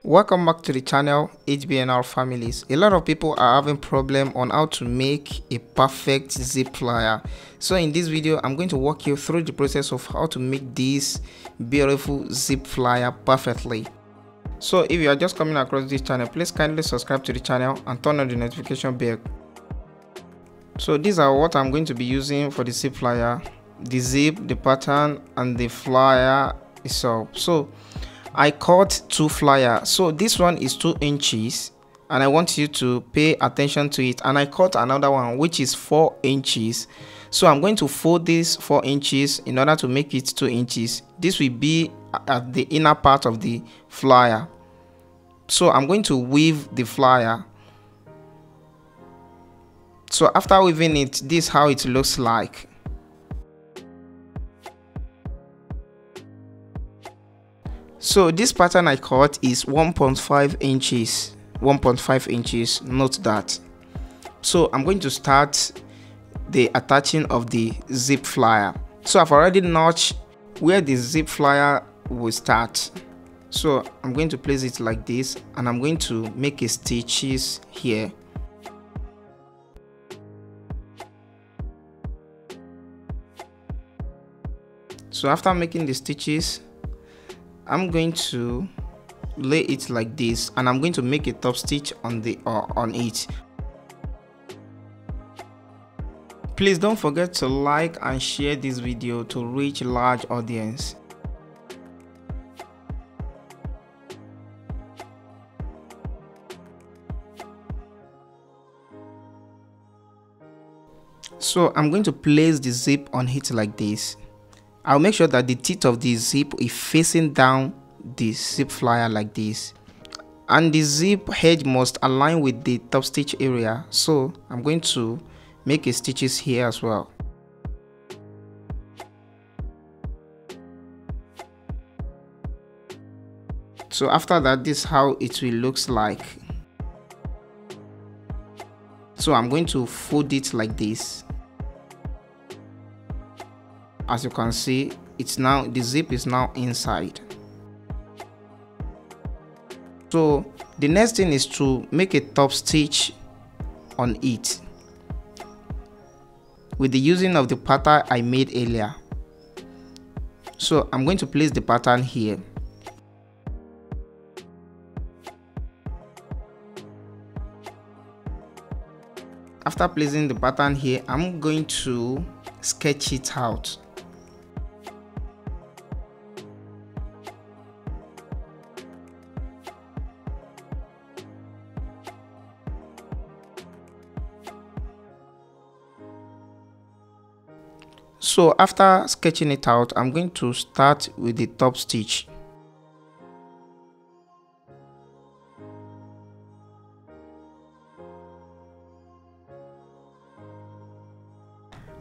Welcome back to the channel HBNR families. A lot of people are having problem on how to make a perfect zip flyer. So in this video I'm going to walk you through the process of how to make this beautiful zip flyer perfectly. So if you are just coming across this channel, please kindly subscribe to the channel and turn on the notification bell. So these are what I'm going to be using for the zip flyer: the zip, the pattern, and the flyer itself. So I cut two flyers. So this one is 2 inches and I want you to pay attention to it, and I cut another one which is 4 inches. So I'm going to fold this 4 inches in order to make it 2 inches. This will be at the inner part of the flyer. So I'm going to weave the flyer. So after weaving it, this is how it looks like. So this pattern I cut is 1.5 inches. 1.5 inches, note that. So I'm going to start the attaching of the zip flyer. So I've already notched where the zip flyer will start. So I'm going to place it like this, and I'm going to make a stitches here. So after making the stitches, I'm going to lay it like this, and I'm going to make a top stitch on it. Please don't forget to like and share this video to reach a large audience. So I'm going to place the zip on it like this. I'll make sure that the teeth of the zip is facing down the zip flyer like this, and the zip edge must align with the top stitch area. So I'm going to make a stitches here as well. So after that, this is how it will looks like. So I'm going to fold it like this. As you can see, the zip is now inside. So the next thing is to make a top stitch on it with the using of the pattern I made earlier. So I'm going to place the pattern here. After placing the pattern here, I'm going to sketch it out. So after sketching it out, I'm going to start with the top stitch.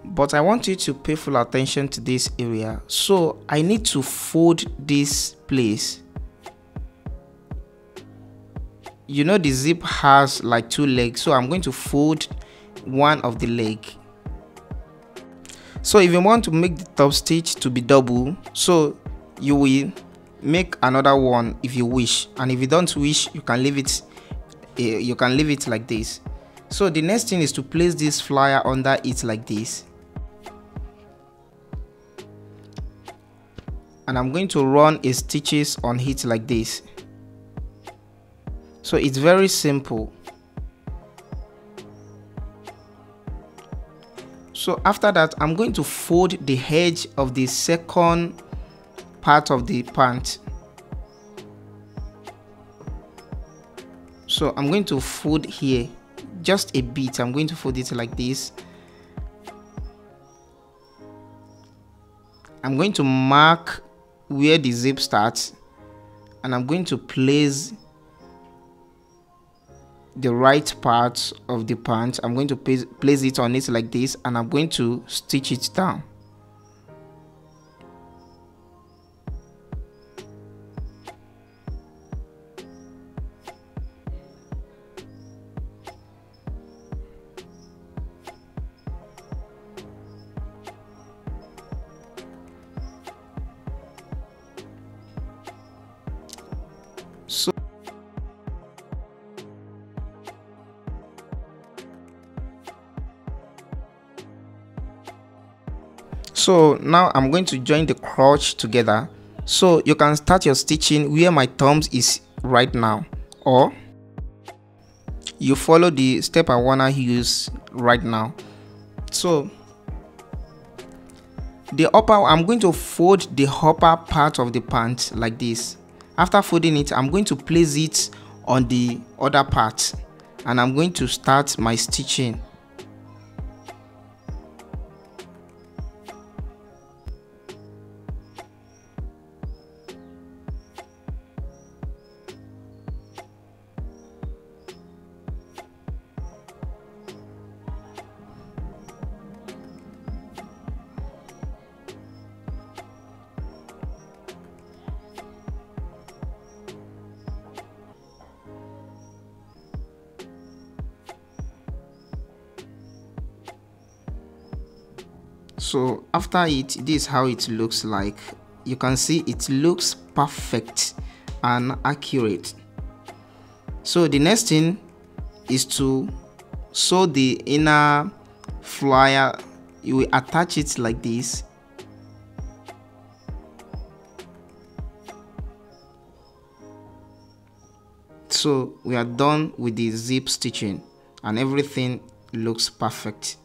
But I want you to pay full attention to this area. So I need to fold this place. You know the zip has like 2 legs, so I'm going to fold one of the leg. So if you want to make the top stitch to be double, so you will make another one if you wish, and if you don't wish, you can leave it like this. So the next thing is to place this flyer under it like this, and I'm going to run a stitches on it like this. So it's very simple. So after that, I'm going to fold the edge of the second part of the pant. So I'm going to fold here just a bit. I'm going to fold it like this. I'm going to mark where the zip starts, and I'm going to place the right part of the pant. I'm going to place it on it like this, and I'm going to stitch it down. So So now I'm going to join the crotch together. So you can start your stitching where my thumbs is right now, or you follow the step I wanna use right now. So I'm going to fold the upper part of the pant like this. After folding it, I'm going to place it on the other part and I'm going to start my stitching. So after it, this is how it looks like. You can see it looks perfect and accurate. So the next thing is to sew the inner flyer. You will attach it like this. So we are done with the zip stitching and everything looks perfect.